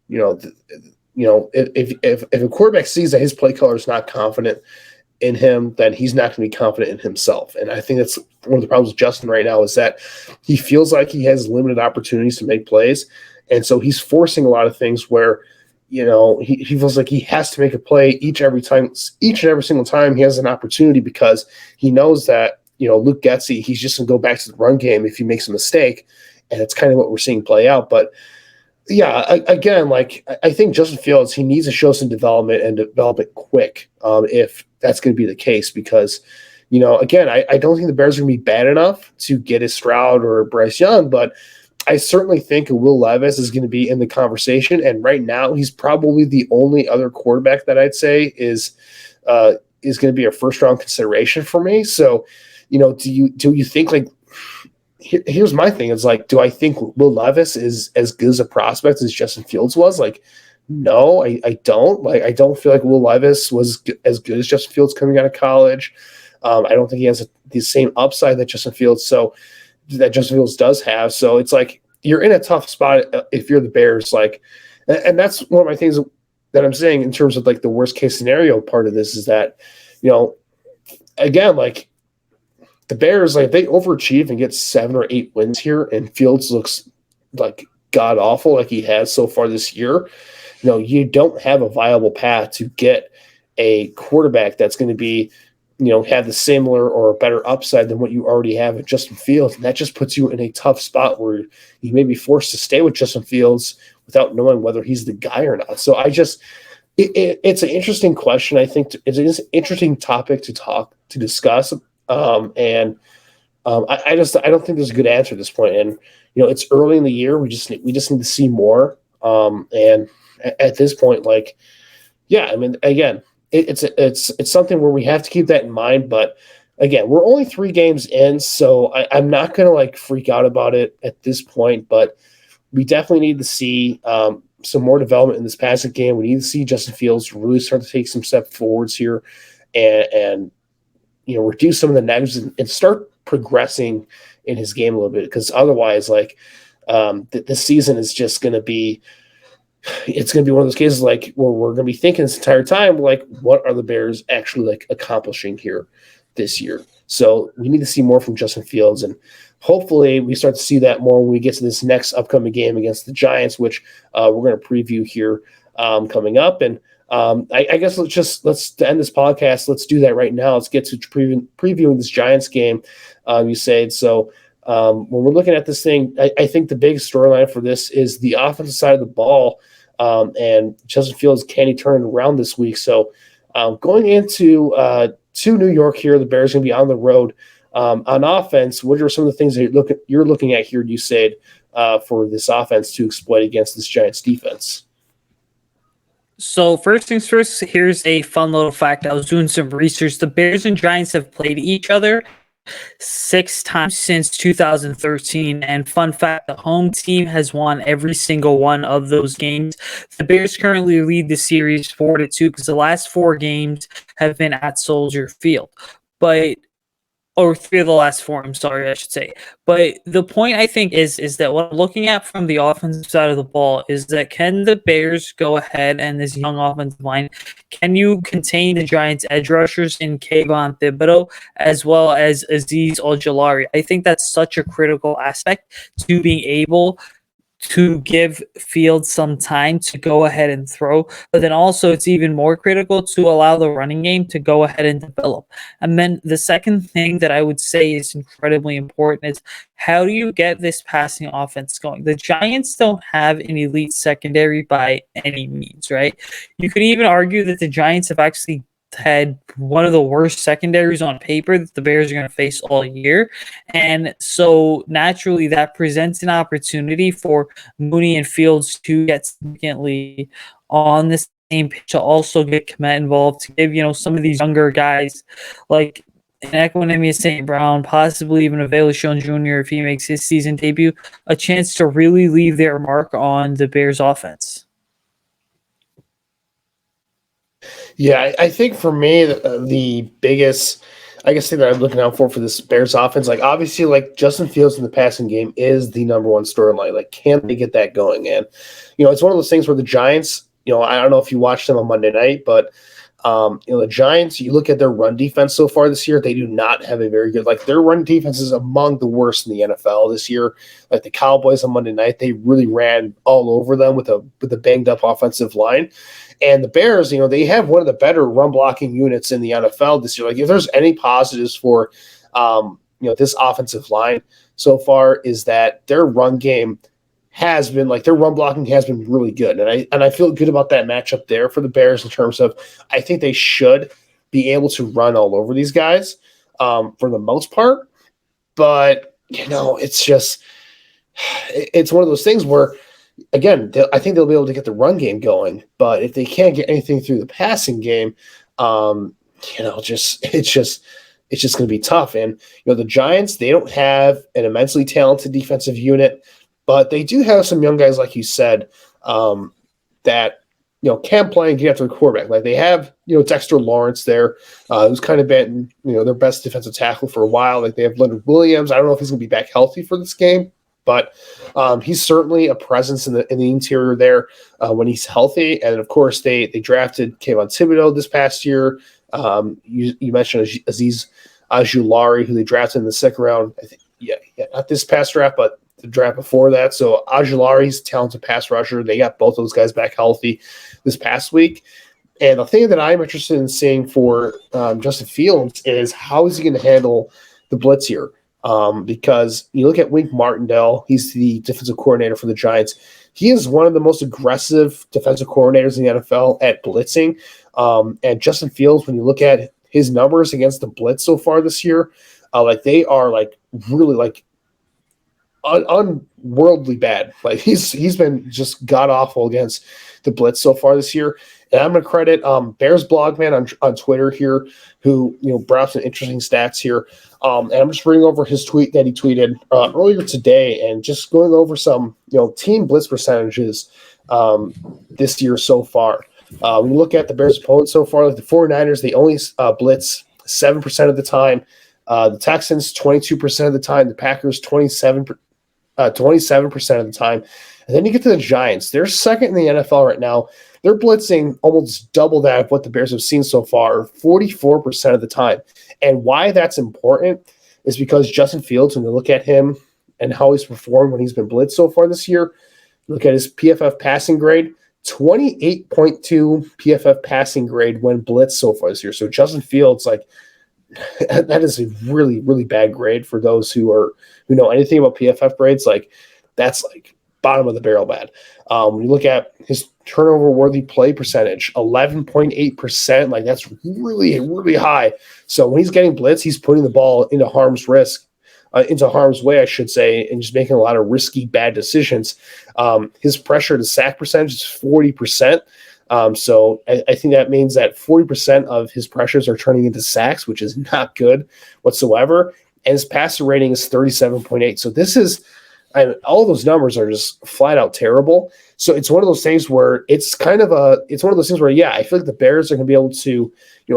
if a quarterback sees that his play caller is not confident in him, then he's not going to be confident in himself. And I think that's one of the problems with Justin right now, is that he feels like he has limited opportunities to make plays. And so he's forcing a lot of things where, he feels like he has to make a play each and every single time he has an opportunity, because he knows that, Luke Getsy, he's just going to go back to the run game if he makes a mistake. And it's kind of what we're seeing play out. But yeah, again, like, I think Justin Fields, he needs to show some development and develop it quick, if that's going to be the case, because, again, I don't think the Bears are going to be bad enough to get a Stroud or a Bryce Young, but I certainly think Will Levis is going to be in the conversation. And right now, he's probably the only other quarterback that I'd say is going to be a first round consideration for me. So, do you think, like, here's my thing. It's like, do I think Will Levis is as good as a prospect as Justin Fields was? Like, no, I don't. Like, I don't feel like Will Levis was as good as Justin Fields coming out of college. I don't think he has the same upside that Justin Fields does have. So it's like, you're in a tough spot if you're the Bears. Like, and that's one of my things that I'm saying in terms of, like, the worst case scenario part of this is that, again, like, the Bears, like, if they overachieve and get 7 or 8 wins here, and Fields looks like god awful like he has so far this year, you don't have a viable path to get a quarterback that's going to be, have the similar or better upside than what you already have with Justin Fields. And that just puts you in a tough spot where you may be forced to stay with Justin Fields without knowing whether he's the guy or not. So it's an interesting question. I think it's an interesting topic to discuss. And I don't think there's a good answer at this point. And it's early in the year. We just need to see more. And at this point, like, yeah, I mean, again, it's something where we have to keep that in mind. But again, we're only 3 games in, so I'm not gonna like freak out about it at this point. But we definitely need to see some more development in this passing game. We need to see Justin Fields really start to take some step forwards here, and reduce some of the negatives and start progressing in his game a little bit. Because otherwise, like, this season is just going to be. It's going to be one of those cases like where we're going to be thinking this entire time, like, what are the Bears actually like accomplishing here this year? So we need to see more from Justin Fields, and hopefully we start to see that more when we get to this next upcoming game against the Giants, which we're going to preview here coming up. And I guess let's end this podcast. Let's do that right now. Let's get to previewing this Giants game, Usayd. So when we're looking at this thing, I think the big storyline for this is the offensive side of the ball, and Justin Fields, can he turn it around this week? So going into to New York here, the Bears are going to be on the road. On offense, what are some of the things that you're looking at here, Usayd, for this offense to exploit against this Giants defense? So first things first, here's a fun little fact. I was doing some research. The Bears and Giants have played each other 6 times since 2013. And fun fact, the home team has won every single one of those games. The Bears currently lead the series 4-2 because the last 4 games have been at Soldier Field. Or 3 of the last 4, I'm sorry, I should say. But the point, I think, is that what I'm looking at from the offensive side of the ball is that can the Bears go ahead and this young offensive line, can you contain the Giants' edge rushers in Kayvon Thibodeau as well as Azeez Ojulari? I think that's such a critical aspect to being able to give Fields some time to go ahead and throw, but then also it's even more critical to allow the running game to go ahead and develop. And then the second thing that I would say is incredibly important is how do you get this passing offense going? The Giants don't have an elite secondary by any means, right? You could even argue that the Giants have actually had one of the worst secondaries on paper that the Bears are going to face all year. And so naturally that presents an opportunity for Mooney and Fields to get significantly on the same pitch, to also get Kmet involved, to give, some of these younger guys like an Equinemius St. Brown, possibly even a Velashon Jr. if he makes his season debut, a chance to really leave their mark on the Bears offense. Yeah, I think for me, the biggest, I guess, thing that I'm looking out for this Bears offense, like, obviously, like, Justin Fields in the passing game is the number one storyline. Like, can they get that going? And, it's one of those things where the Giants, I don't know if you watched them on Monday night, but, the Giants, you look at their run defense so far this year, they do not have a very good, like, their run defense is among the worst in the NFL this year. Like, the Cowboys on Monday night, they really ran all over them with a banged up offensive line. And the Bears, they have one of the better run blocking units in the NFL this year. Like, if there's any positives for, this offensive line so far, is that their run game has been, like, their run blocking has been really good. And I feel good about that matchup there for the Bears in terms of, I think they should be able to run all over these guys for the most part. But, it's just, it's one of those things where, again, I think they'll be able to get the run game going, but if they can't get anything through the passing game, it's just going to be tough. And the Giants, they don't have an immensely talented defensive unit, but they do have some young guys, like you said, that can play and get after the quarterback. Like, they have Dexter Lawrence there, who's kind of been their best defensive tackle for a while. Like, they have Leonard Williams. I don't know if he's going to be back healthy for this game, but he's certainly a presence in the interior there when he's healthy. And of course, they drafted Kayvon Thibodeau this past year. You mentioned Azeez Ojulari, who they drafted in the second round. I think, not this past draft, but the draft before that. So Ojulari's a talented pass rusher. They got both those guys back healthy this past week. And the thing that I'm interested in seeing for Justin Fields is how is he going to handle the blitz here? Because you look at Wink Martindale, he's the defensive coordinator for the Giants. He is one of the most aggressive defensive coordinators in the NFL at blitzing. And Justin Fields, when you look at his numbers against the blitz so far this year, Like they are like really like unworldly bad. Like he's been just god awful against the blitz so far this year. And I'm going to credit Bears blog man on Twitter here, who brought up some interesting stats here. And I'm just bringing over his tweet that he tweeted earlier today, and just going over some team blitz percentages this year so far. When you look at the Bears' opponents so far, like the 49ers, they only blitz 7% of the time. The Texans 22% of the time. The Packers 27% of the time. And then you get to the Giants. They're second in the NFL right now. They're blitzing almost double that of what the Bears have seen so far, 44% of the time. And why that's important is because Justin Fields, when you look at him and how he's performed when he's been blitzed so far this year, look at his PFF passing grade, 28.2 PFF passing grade when blitzed so far this year. So Justin Fields, like, that is a really, really bad grade for those who know anything about PFF grades. Like, that's like bottom of the barrel bad. When you look at his turnover worthy play percentage, 11.8%, like that's really, really high. So when he's getting blitz, he's putting the ball into harm's way, I should say, and just making a lot of risky, bad decisions. His pressure to sack percentage is 40%. So I think that means that 40% of his pressures are turning into sacks, which is not good whatsoever. And his passer rating is 37.8. So this is, all those numbers are just flat out terrible. So it's one of those things where I feel like the Bears are going to be able to,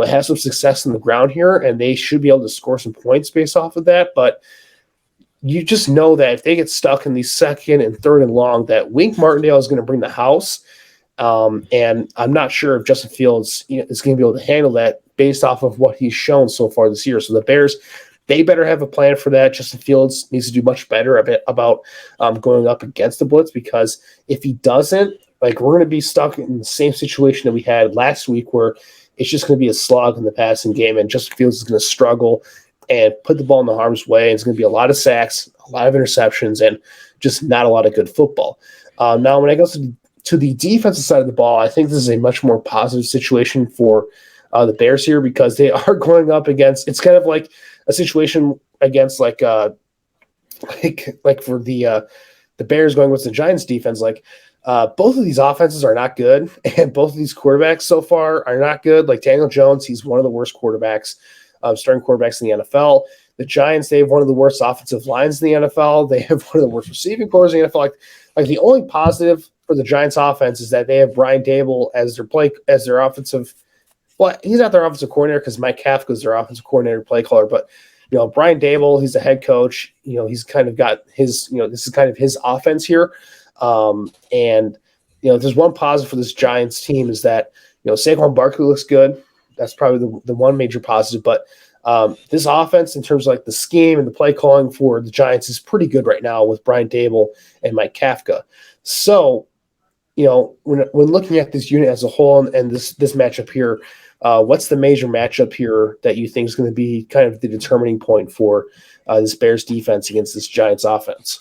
have some success in the ground here, and they should be able to score some points based off of that. But you just know that if they get stuck in the second and third and long, that Wink Martindale is going to bring the house. And I'm not sure if Justin Fields is going to be able to handle that based off of what he's shown so far this year. So the Bears, they better have a plan for that. Justin Fields needs to do much better about going up against the blitz, because if he doesn't, like, we're going to be stuck in the same situation that we had last week, where it's just going to be a slog in the passing game, and Justin Fields is going to struggle and put the ball in the harm's way. And it's going to be a lot of sacks, a lot of interceptions, and just not a lot of good football. Now, when I go to the defensive side of the ball, I think this is a much more positive situation for the Bears here, because they are going up against, it's kind of like a situation against like for the Bears going with the Giants defense. Like, both of these offenses are not good, and both of these quarterbacks so far are not good. Like Daniel Jones, he's one of the worst quarterbacks, starting quarterbacks in the NFL. The Giants, they have one of the worst offensive lines in the NFL. They have one of the worst receiving corps in the NFL. Like the only positive for the Giants offense is that they have Brian Dable as their offensive. Well, he's not their offensive coordinator, because Mike Kafka is their offensive coordinator, play caller. But Brian Dable, he's the head coach. He's kind of got his. This is kind of his offense here. And there's one positive for this Giants team is that Saquon Barkley looks good. That's probably the one major positive. But this offense, in terms of like the scheme and the play calling for the Giants, is pretty good right now with Brian Dable and Mike Kafka. So, when looking at this unit as a whole and this matchup here, what's the major matchup here that you think is going to be kind of the determining point for this Bears defense against this Giants offense?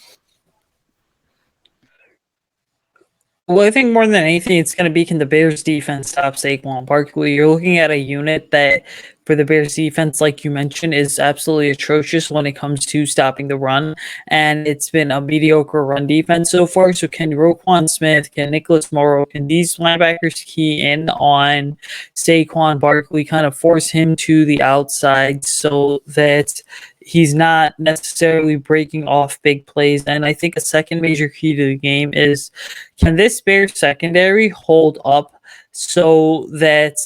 Well, I think more than anything, it's going to be, can the Bears defense stop Saquon Barkley? You're looking at a unit that, for the Bears defense, like you mentioned, is absolutely atrocious when it comes to stopping the run, and it's been a mediocre run defense so far. So can Roquan Smith, can Nicholas Morrow, can these linebackers key in on Saquon Barkley, kind of force him to the outside so that he's not necessarily breaking off big plays? And I think a second major key to the game is, can this Bears secondary hold up so that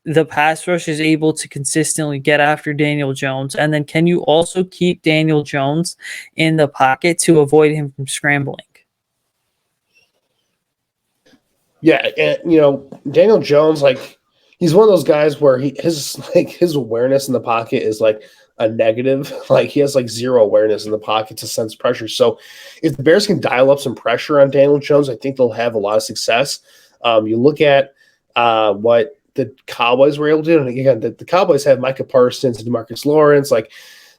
the pass rush is able to consistently get after Daniel Jones? And then can you also keep Daniel Jones in the pocket to avoid him from scrambling? Yeah, and Daniel Jones, like, he's one of those guys where his awareness in the pocket is like a negative. Like, he has like zero awareness in the pocket to sense pressure. So if the Bears can dial up some pressure on Daniel Jones, I think they'll have a lot of success. You look at what the Cowboys were able to do, and again, the Cowboys have Micah Parsons and DeMarcus Lawrence. Like,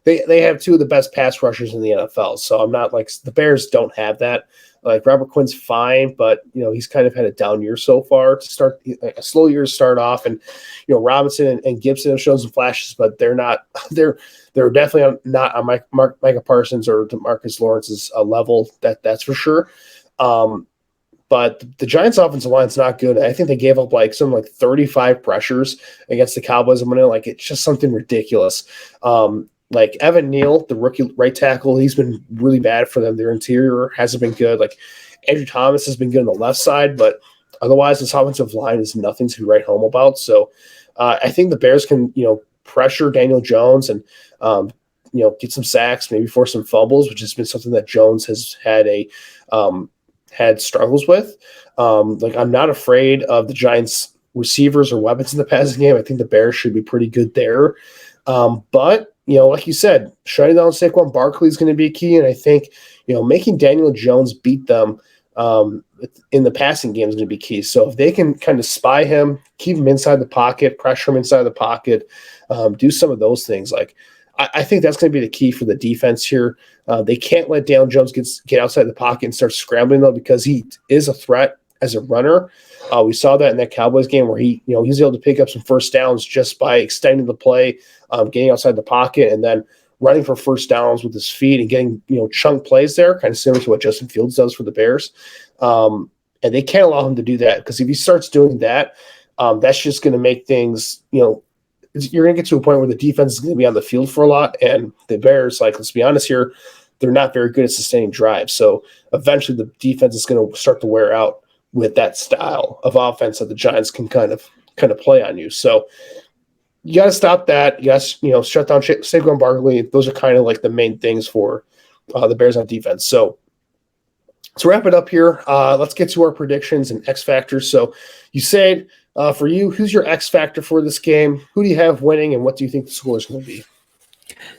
they have two of the best pass rushers in the NFL. So I'm not like the Bears don't have that. Like Robert Quinn's fine, but he's kind of had a down year so far to start a slow year to start off. And Robinson and Gibson have shown some flashes, but they're not they're definitely not on Micah Parsons or DeMarcus Lawrence's level. That's for sure. But the Giants' offensive line is not good. I think they gave up like 35 pressures against the Cowboys. It's just something ridiculous. Like Evan Neal, the rookie right tackle, he's been really bad for them. Their interior hasn't been good. Like Andrew Thomas has been good on the left side, but otherwise this offensive line is nothing to write home about. So I think the Bears can, pressure Daniel Jones and, get some sacks, maybe force some fumbles, which has been something that Jones has had struggles with. I'm not afraid of the Giants receivers or weapons in the passing game. I think the Bears should be pretty good there. But like you said, shutting down Saquon Barkley is going to be key. And I think, making Daniel Jones beat them in the passing game is going to be key. So if they can kind of spy him, keep him inside the pocket, pressure him inside the pocket, do some of those things. I think that's going to be the key for the defense here. They can't let Daniel Jones get outside the pocket and start scrambling, though, because he is a threat as a runner. We saw that in that Cowboys game where he was able to pick up some first downs just by extending the play, getting outside the pocket, and then running for first downs with his feet and getting chunk plays there, kind of similar to what Justin Fields does for the Bears. And they can't allow him to do that, because if he starts doing that, that's just going to make things you're going to get to a point where the defense is going to be on the field for a lot, and the Bears, let's be honest here, they're not very good at sustaining drives. So eventually the defense is going to start to wear out with that style of offense that the Giants can kind of play on you. So you got to stop that. You got to, shut down Saquon Barkley. Those are kind of like the main things for the Bears on defense. So to wrap it up here, let's get to our predictions and X factors. So Usayd, for you, who's your X factor for this game? Who do you have winning, and what do you think the score is going to be?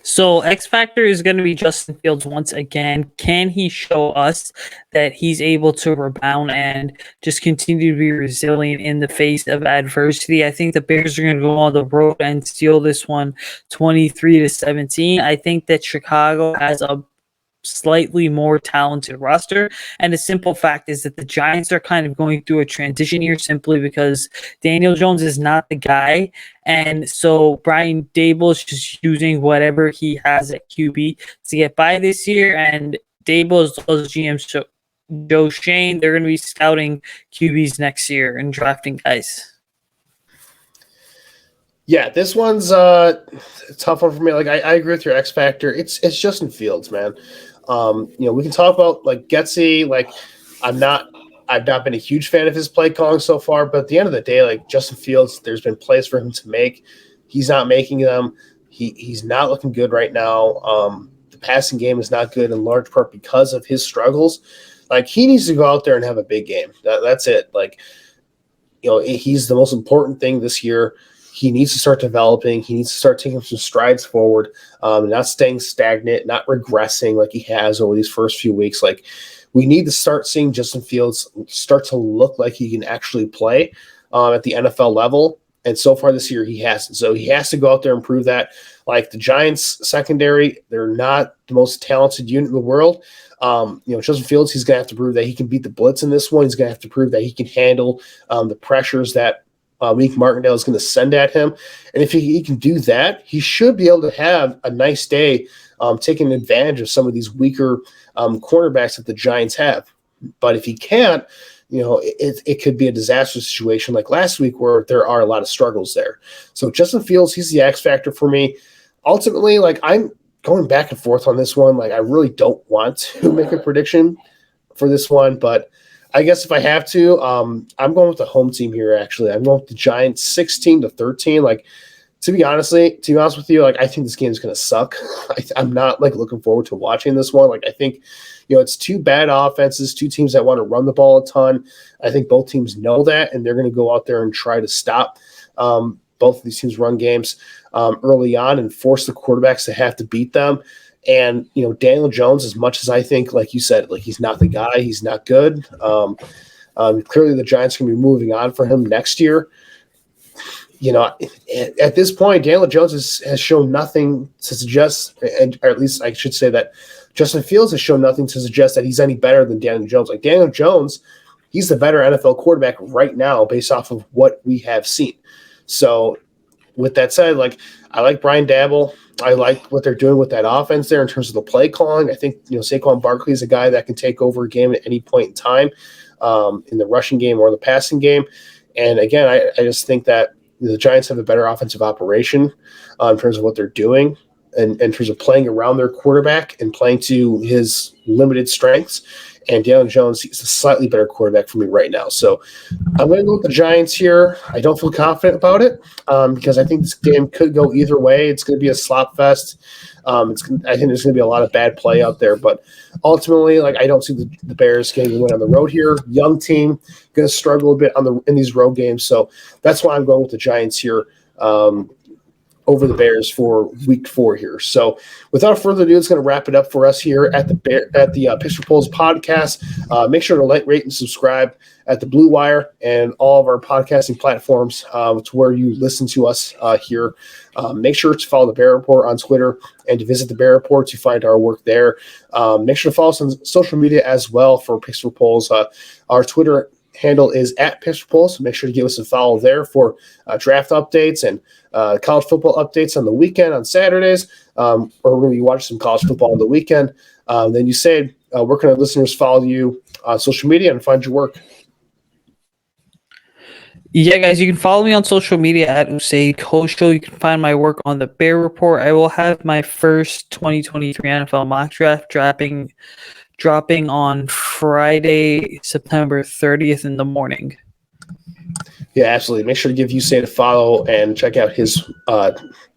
So X factor is going to be Justin Fields once again. Can he show us that he's able to rebound and just continue to be resilient in the face of adversity? I think the Bears are going to go on the road and steal this one 23-17. I think that Chicago has a slightly more talented roster, and the simple fact is that the Giants are kind of going through a transition here simply because Daniel Jones is not the guy, and so Brian Dable is just using whatever he has at QB to get by this year, and Dable as well as GM Joe Shane, they're going to be scouting QBs next year and drafting guys. Yeah, this one's a tough one for me. I agree with your X factor. It's Justin Fields, man. We can talk about Getsy. I've not been a huge fan of his play calling so far, but at the end of the day, Justin Fields, there's been plays for him to make. He's not making them. He's not looking good right now. The passing game is not good in large part because of his struggles. He needs to go out there and have a big game. That's it. He's the most important thing this year. He needs to start developing. He needs to start taking some strides forward, not staying stagnant, not regressing like he has over these first few weeks. We need to start seeing Justin Fields start to look like he can actually play at the NFL level. And so far this year, he hasn't. So he has to go out there and prove that. The Giants secondary, they're not the most talented unit in the world. Justin Fields, he's going to have to prove that he can beat the Blitz in this one. He's going to have to prove that he can handle the pressures that Meek Martindale is going to send at him. And if he can do that, he should be able to have a nice day taking advantage of some of these weaker cornerbacks that the Giants have. But if he can't, it could be a disastrous situation like last week where there are a lot of struggles there. So Justin Fields, he's the X factor for me. Ultimately, I'm going back and forth on this one. I really don't want to make a prediction for this one, but I guess if I have to, I'm going with the home team here, actually. I'm going with the Giants 16-13. To be honest with you, I think this game is going to suck. I'm not looking forward to watching this one. I think, it's two bad offenses, two teams that want to run the ball a ton. I think both teams know that, and they're going to go out there and try to stop both of these teams' run games early on and force the quarterbacks to have to beat them. And, Daniel Jones, as much as I think, like you said, he's not the guy, he's not good. Clearly the Giants are going to be moving on for him next year. at this point, Daniel Jones has shown nothing to suggest, or at least I should say that Justin Fields has shown nothing to suggest that he's any better than Daniel Jones. Like Daniel Jones, he's the better NFL quarterback right now based off of what we have seen. So with that said, I like Brian Dabble. I like what they're doing with that offense there in terms of the play calling. I think Saquon Barkley is a guy that can take over a game at any point in time in the rushing game or the passing game. And again, I just think that the Giants have a better offensive operation in terms of what they're doing and in terms of playing around their quarterback and playing to his limited strengths. And Daniel Jones, he's a slightly better quarterback for me right now. So I'm going to go with the Giants here. I don't feel confident about it because I think this game could go either way. It's going to be a slop fest. I think there's going to be a lot of bad play out there. But ultimately, I don't see the Bears getting a win on the road here. Young team, going to struggle a bit in these road games. So that's why I'm going with the Giants here. Over the Bears for week 4 here. So without further ado, it's going to wrap it up for us here at the Picks Polls podcast. Make sure to like, rate, and subscribe at the Blue Wire and all of our podcasting platforms to where you listen to us here. Make sure to follow the Bear Report on Twitter and to visit the Bear Report to find our work there. Make sure to follow us on social media as well for Picks Polls. Our Twitter handle is at Picks Polls. So make sure to give us a follow there for draft updates and college football updates on the weekend on Saturdays. Or we're going to be watching some college football on the weekend. Then Usayd, where can our listeners follow you on social media and find your work? Yeah, guys, you can follow me on social media at Usayd Koshul. You can find my work on the Bear Report. I will have my first 2023 NFL mock draft dropping on Friday, September 30th in the morning. Yeah, absolutely. Make sure to give Usayd a follow and check out his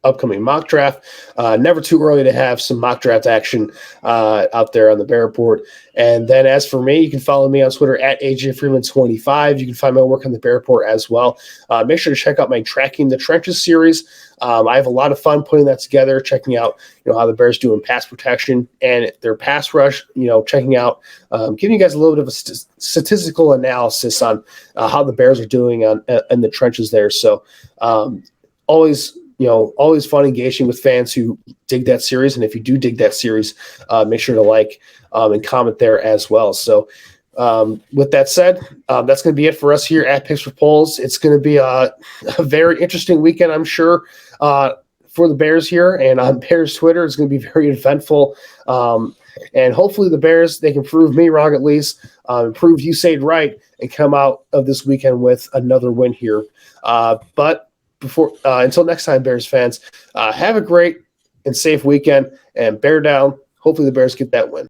upcoming mock draft. Never too early to have some mock draft action out there on the Bear Report. And then as for me, you can follow me on Twitter at AJFreeman25. You can find my work on the Bear Report as well. Make sure to check out my Tracking the Trenches series. I have a lot of fun putting that together, checking out how the Bears do in pass protection and their pass rush, checking out, giving you guys a little bit of a statistical analysis on how the Bears are doing in the trenches there. So always fun engaging with fans who dig that series. And if you do dig that series, make sure to like and comment there as well. So with that said, that's going to be it for us here at Picks for Polls. It's going to be a very interesting weekend, I'm sure, for the Bears here. And on Bears Twitter, it's going to be very eventful. And hopefully the Bears, they can prove me wrong at least, prove Usayd right, and come out of this weekend with another win here. But until next time, Bears fans, have a great and safe weekend and bear down. Hopefully the Bears get that win.